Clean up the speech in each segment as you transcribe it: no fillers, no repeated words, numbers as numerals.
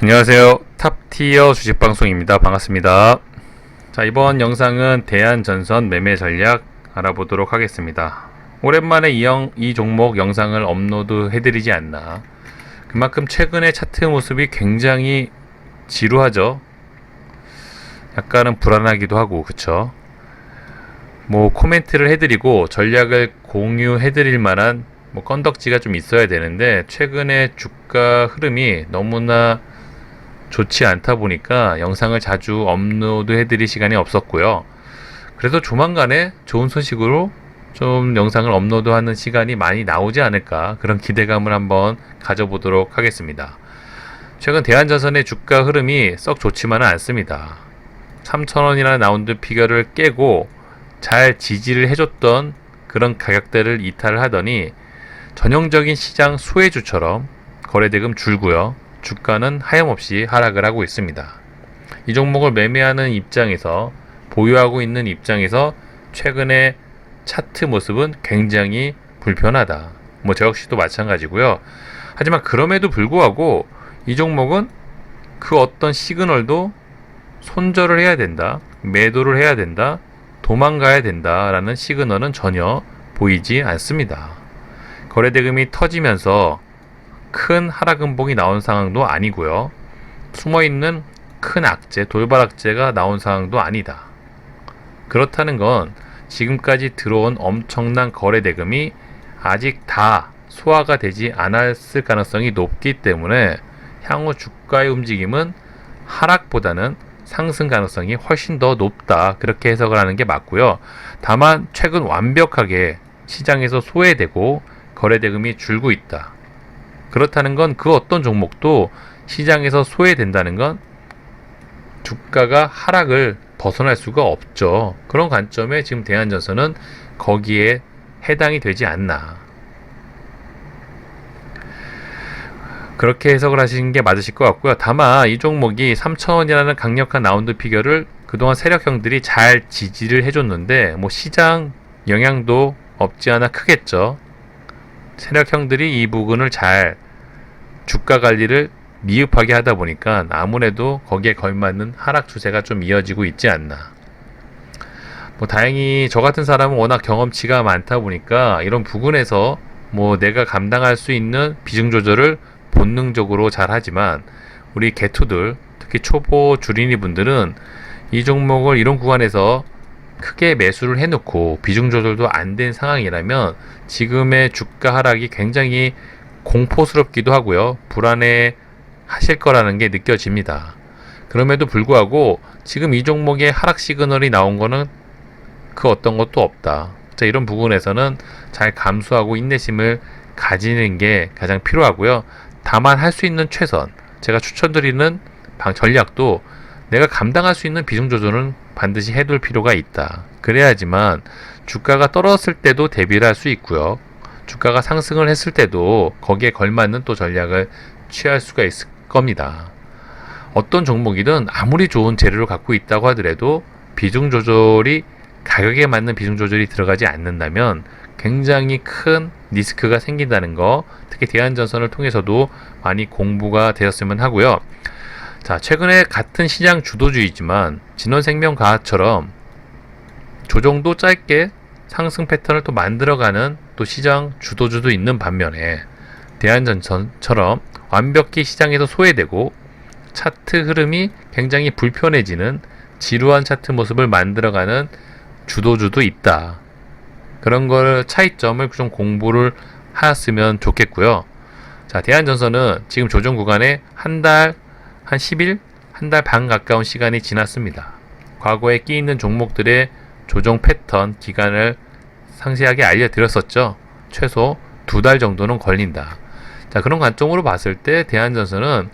안녕하세요. 탑티어 주식방송입니다. 반갑습니다. 자, 이번 영상은 대한전선 매매 전략 알아보도록 하겠습니다. 오랜만에 이 종목 영상을 업로드 해드리지 않나. 그만큼 최근에 차트 모습이 굉장히 지루하죠. 약간은 불안하기도 하고, 그쵸? 코멘트를 해드리고 전략을 공유해드릴 만한 건덕지가 좀 있어야 되는데, 최근에 주가 흐름이 너무나 좋지 않다 보니까 영상을 자주 업로드 해드릴 시간이 없었고요. 그래도 조만간에 좋은 소식으로 좀 영상을 업로드하는 시간이 많이 나오지 않을까, 그런 기대감을 한번 가져보도록 하겠습니다. 최근 대한전선의 주가 흐름이 썩 좋지만은 않습니다. 3,000원이라는 라운드 피겨를 깨고 잘 지지를 해줬던 그런 가격대를 이탈을 하더니 전형적인 시장 수혜주처럼 거래대금 줄고요. 주가는 하염없이 하락을 하고 있습니다. 이 종목을 매매하는 입장에서, 보유하고 있는 입장에서 최근의 차트 모습은 굉장히 불편하다. 저 역시도 마찬가지고요. 하지만 그럼에도 불구하고 이 종목은 그 어떤 시그널도 손절을 해야 된다, 매도를 해야 된다, 도망가야 된다라는 시그널은 전혀 보이지 않습니다. 거래대금이 터지면서 큰 하락음봉이 나온 상황도 아니고요. 숨어있는 큰 악재, 돌발 악재가 나온 상황도 아니다. 그렇다는 건 지금까지 들어온 엄청난 거래대금이 아직 다 소화가 되지 않았을 가능성이 높기 때문에 향후 주가의 움직임은 하락보다는 상승 가능성이 훨씬 더 높다, 그렇게 해석을 하는 게 맞고요. 다만 최근 완벽하게 시장에서 소외되고 거래대금이 줄고 있다. 그렇다는 건 그 어떤 종목도 시장에서 소외된다는 건 주가가 하락을 벗어날 수가 없죠. 그런 관점에 지금 대한전선은 거기에 해당이 되지 않나, 그렇게 해석을 하시는 게 맞으실 것 같고요. 다만 이 종목이 3,000원이라는 강력한 라운드 피겨를 그동안 세력형들이 잘 지지를 해줬는데 시장 영향도 없지 않아 크겠죠. 세력형들이 이 부분을 잘 주가 관리를 미흡하게 하다 보니까 아무래도 거기에 걸맞는 하락 추세가 좀 이어지고 있지 않나. 다행히 저 같은 사람은 워낙 경험치가 많다 보니까 이런 부분에서 내가 감당할 수 있는 비중 조절을 본능적으로 잘 하지만, 우리 개투들, 특히 초보 주린이 분들은 이 종목을 이런 구간에서 크게 매수를 해놓고 비중 조절도 안 된 상황이라면 지금의 주가 하락이 굉장히 공포스럽기도 하고요. 불안해 하실 거라는 게 느껴집니다. 그럼에도 불구하고 지금 이 종목의 하락 시그널이 나온 거는 그 어떤 것도 없다. 자, 이런 부분에서는 잘 감수하고 인내심을 가지는 게 가장 필요하고요. 다만 할 수 있는 최선, 제가 추천드리는 전략도 내가 감당할 수 있는 비중 조절은 반드시 해둘 필요가 있다. 그래야지만 주가가 떨어졌을 때도 대비를 할 수 있고요. 주가가 상승을 했을 때도 거기에 걸맞는 또 전략을 취할 수가 있을 겁니다. 어떤 종목이든 아무리 좋은 재료를 갖고 있다고 하더라도 비중 조절이, 가격에 맞는 비중 조절이 들어가지 않는다면 굉장히 큰 리스크가 생긴다는 거, 특히 대한전선을 통해서도 많이 공부가 되었으면 하고요. 자, 최근에 같은 시장 주도주의지만 진원생명과학처럼 조정도 짧게 상승 패턴을 또 만들어가는 또 시장 주도주도 있는 반면에, 대한전선처럼 완벽히 시장에서 소외되고 차트 흐름이 굉장히 불편해지는 지루한 차트 모습을 만들어가는 주도주도 있다. 그런 걸 차이점을 좀 공부를 하였으면 좋겠고요. 자, 대한전선은 지금 조정 구간에 한 10일, 한 달 반 가까운 시간이 지났습니다. 과거에 끼 있는 종목들의 조정 패턴 기간을 상세하게 알려드렸었죠. 최소 2달 정도는 걸린다. 자, 그런 관점으로 봤을 때 대한전선은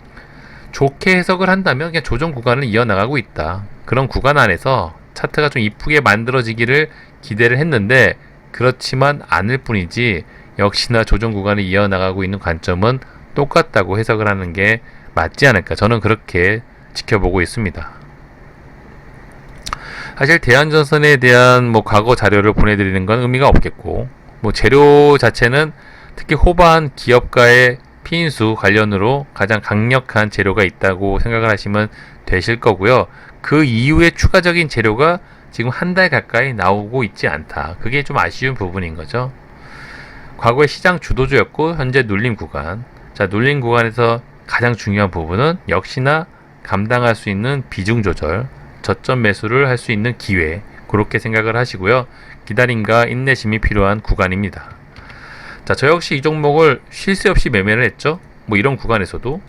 좋게 해석을 한다면 그냥 조정 구간을 이어나가고 있다. 그런 구간 안에서 차트가 좀 이쁘게 만들어지기를 기대를 했는데 그렇지만 않을 뿐이지, 역시나 조정 구간을 이어나가고 있는 관점은 똑같다고 해석을 하는 게 맞지 않을까, 저는 그렇게 지켜보고 있습니다. 사실 대한전선에 대한 과거 자료를 보내드리는 건 의미가 없겠고, 재료 자체는 특히 호반 기업가의 피인수 관련으로 가장 강력한 재료가 있다고 생각을 하시면 되실 거고요. 그 이후에 추가적인 재료가 지금 한 달 가까이 나오고 있지 않다. 그게 좀 아쉬운 부분인 거죠. 과거에 시장 주도주였고 현재 눌림 구간. 자, 눌림 구간에서 가장 중요한 부분은 역시나 감당할 수 있는 비중 조절, 저점 매수를 할 수 있는 기회, 그렇게 생각을 하시고요. 기다림과 인내심이 필요한 구간입니다. 자, 저 역시 이 종목을 쉴 새 없이 매매를 했죠. 뭐 이런 구간에서도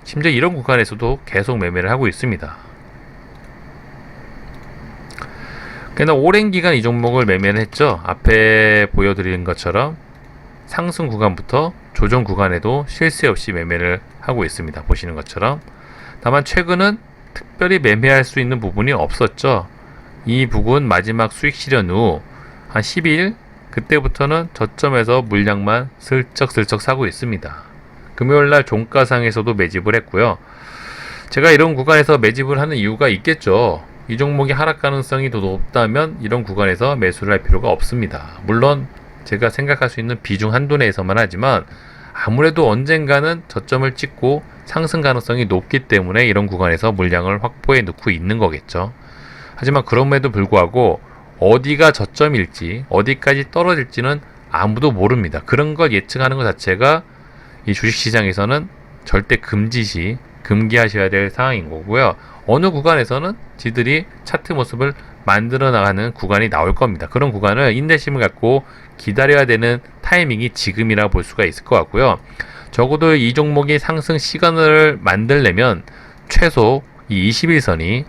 심지어 이런 구간에서도 계속 매매를 하고 있습니다. 그러나 오랜 기간 이 종목을 매매를 했죠. 앞에 보여드린 것처럼 상승 구간부터 조정 구간에도 쉴 새 없이 매매를 하고 있습니다. 보시는 것처럼. 다만 최근은 특별히 매매할 수 있는 부분이 없었죠. 이 부분 마지막 수익 실현 후 한 12일 그때부터는 저점에서 물량만 슬쩍슬쩍 사고 있습니다. 금요일날 종가상에서도 매집을 했고요. 제가 이런 구간에서 매집을 하는 이유가 있겠죠. 이 종목이 하락 가능성이 더 높다면 이런 구간에서 매수를 할 필요가 없습니다. 물론 제가 생각할 수 있는 비중 한도 내에서만 하지만 아무래도 언젠가는 저점을 찍고 상승 가능성이 높기 때문에 이런 구간에서 물량을 확보해 놓고 있는 거겠죠. 하지만 그럼에도 불구하고 어디가 저점일지 어디까지 떨어질지는 아무도 모릅니다. 그런 걸 예측하는 것 자체가 이 주식시장에서는 절대 금기하셔야 될 상황인 거고요. 어느 구간에서는 지들이 차트 모습을 만들어 나가는 구간이 나올 겁니다. 그런 구간을 인내심을 갖고 기다려야 되는 타이밍이 지금이라 볼 수가 있을 것 같고요. 적어도 이 종목이 상승 시간을 만들려면 최소 이 21선이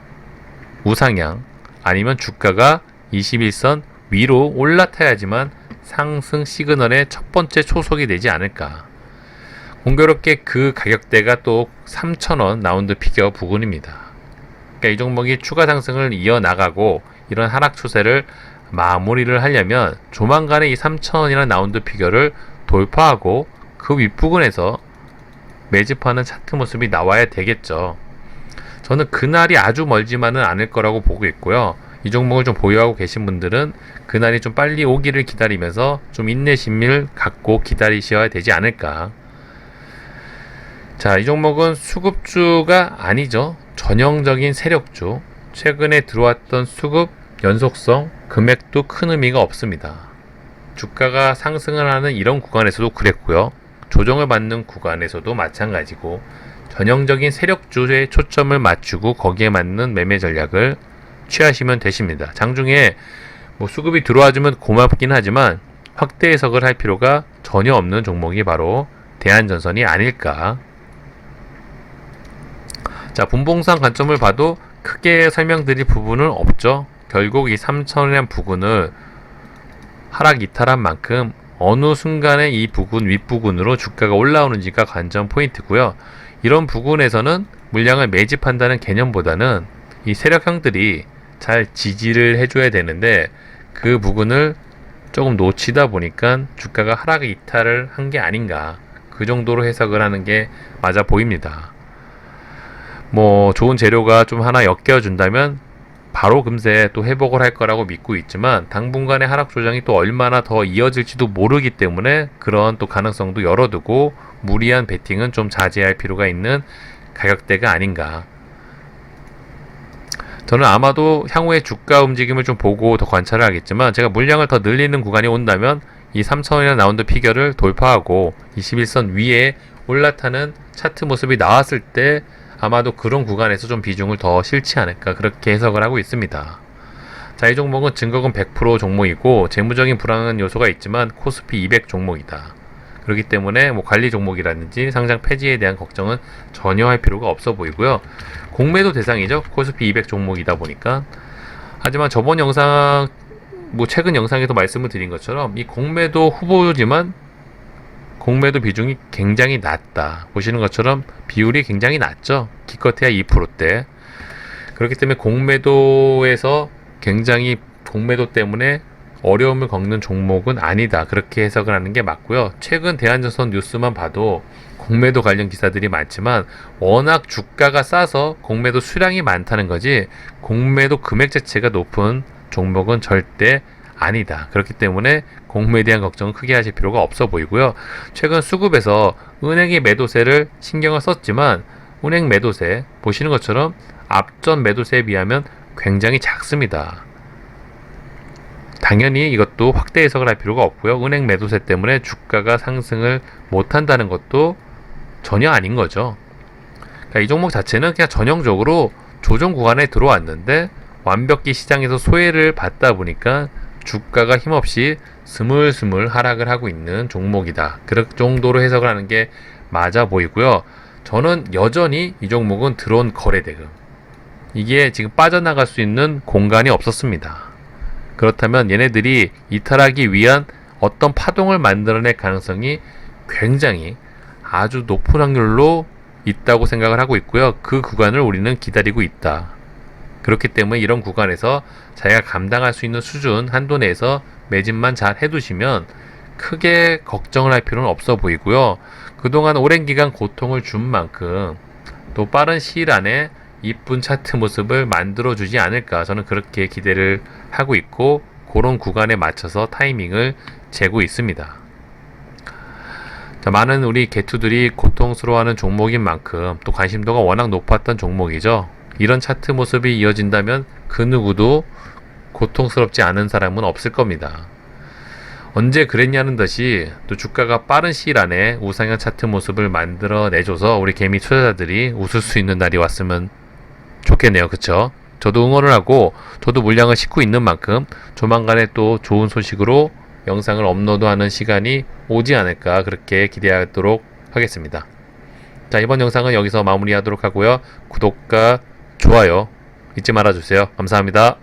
우상향 아니면 주가가 21선 위로 올라타야지만 상승 시그널의 첫 번째 초석이 되지 않을까. 공교롭게 그 가격대가 또 3,000원 라운드 피겨 부근입니다. 그러니까 이 종목이 추가 상승을 이어나가고 이런 하락 추세를 마무리를 하려면 조만간에 이 3,000원이라는 라운드 피겨를 돌파하고 그 윗부분에서 매집하는 차트 모습이 나와야 되겠죠. 저는 그날이 아주 멀지만은 않을 거라고 보고 있고요. 이 종목을 좀 보유하고 계신 분들은 그날이 좀 빨리 오기를 기다리면서 좀 인내심을 갖고 기다리셔야 되지 않을까. 자, 이 종목은 수급주가 아니죠. 전형적인 세력주. 최근에 들어왔던 수급 연속성, 금액도 큰 의미가 없습니다. 주가가 상승을 하는 이런 구간에서도 그랬고요. 조정을 받는 구간에서도 마찬가지고 전형적인 세력주에 초점을 맞추고 거기에 맞는 매매 전략을 취하시면 되십니다. 장중에 뭐 수급이 들어와주면 고맙긴 하지만 확대 해석을 할 필요가 전혀 없는 종목이 바로 대한전선이 아닐까. 자, 분봉상 관점을 봐도 크게 설명드릴 부분은 없죠. 결국 이 3,000원이라는 부근을 하락 이탈한 만큼 어느 순간에 이 부근 윗부근으로 주가가 올라오는지가 관전 포인트고요. 이런 부근에서는 물량을 매집한다는 개념보다는 이 세력형들이 잘 지지를 해줘야 되는데 그 부분을 조금 놓치다 보니까 주가가 하락 이탈을 한 게 아닌가, 그 정도로 해석을 하는 게 맞아 보입니다. 뭐 좋은 재료가 좀 하나 엮여준다면 바로 금세 또 회복을 할 거라고 믿고 있지만 당분간의 하락 조정이 또 얼마나 더 이어질지도 모르기 때문에 그런 또 가능성도 열어두고 무리한 베팅은 좀 자제할 필요가 있는 가격대가 아닌가. 저는 아마도 향후의 주가 움직임을 좀 보고 더 관찰을 하겠지만 제가 물량을 더 늘리는 구간이 온다면 이 3,000원이라는 라운드 피겨를 돌파하고 21선 위에 올라타는 차트 모습이 나왔을 때 아마도 그런 구간에서 좀 비중을 더 실지 않을까, 그렇게 해석을 하고 있습니다. 자, 이 종목은 증거금 100% 종목이고 재무적인 불안한 요소가 있지만 코스피 200 종목이다. 그렇기 때문에 뭐 관리 종목이라든지 상장 폐지에 대한 걱정은 전혀 할 필요가 없어 보이고요. 공매도 대상이죠. 코스피 200 종목이다 보니까. 하지만 저번 영상, 뭐 최근 영상에도 말씀을 드린 것처럼 이 공매도 후보지만 공매도 비중이 굉장히 낮다. 보시는 것처럼 비율이 굉장히 낮죠. 기껏해야 2%대. 그렇기 때문에 공매도에서 굉장히 공매도 때문에 어려움을 겪는 종목은 아니다. 그렇게 해석을 하는 게 맞고요. 최근 대한전선 뉴스만 봐도 공매도 관련 기사들이 많지만 워낙 주가가 싸서 공매도 수량이 많다는 거지 공매도 금액 자체가 높은 종목은 절대 아니다. 그렇기 때문에 공매에 대한 걱정은 크게 하실 필요가 없어 보이고요. 최근 수급에서 은행이 매도세를 신경을 썼지만 은행 매도세 보시는 것처럼 앞전 매도세에 비하면 굉장히 작습니다. 당연히 이것도 확대 해석을 할 필요가 없고요. 은행 매도세 때문에 주가가 상승을 못한다는 것도 전혀 아닌 거죠. 그러니까 이 종목 자체는 그냥 전형적으로 조정 구간에 들어왔는데 완벽히 시장에서 소외를 받다 보니까 주가가 힘없이 스물스물 하락을 하고 있는 종목이다. 그럴 정도로 해석을 하는 게 맞아 보이고요. 저는 여전히 이 종목은 들어온 거래대금, 이게 지금 빠져나갈 수 있는 공간이 없었습니다. 그렇다면 얘네들이 이탈하기 위한 어떤 파동을 만들어낼 가능성이 굉장히 아주 높은 확률로 있다고 생각을 하고 있고요. 그 구간을 우리는 기다리고 있다. 그렇기 때문에 이런 구간에서 자기가 감당할 수 있는 수준 한도 내에서 매집만 잘 해두시면 크게 걱정을 할 필요는 없어 보이고요. 그동안 오랜 기간 고통을 준 만큼 또 빠른 시일 안에 이쁜 차트 모습을 만들어주지 않을까, 저는 그렇게 기대를 하고 있고 그런 구간에 맞춰서 타이밍을 재고 있습니다. 자, 많은 우리 개투들이 고통스러워하는 종목인 만큼 또 관심도가 워낙 높았던 종목이죠. 이런 차트 모습이 이어진다면 그 누구도 고통스럽지 않은 사람은 없을 겁니다. 언제 그랬냐는 듯이 또 주가가 빠른 시일 안에 우상향 차트 모습을 만들어내줘서 우리 개미 투자자들이 웃을 수 있는 날이 왔으면 좋겠네요. 그쵸? 저도 응원을 하고 저도 물량을 싣고 있는 만큼 조만간에 또 좋은 소식으로 영상을 업로드하는 시간이 오지 않을까, 그렇게 기대하도록 하겠습니다. 자, 이번 영상은 여기서 마무리하도록 하고요. 구독과 좋아요 잊지 말아주세요. 감사합니다.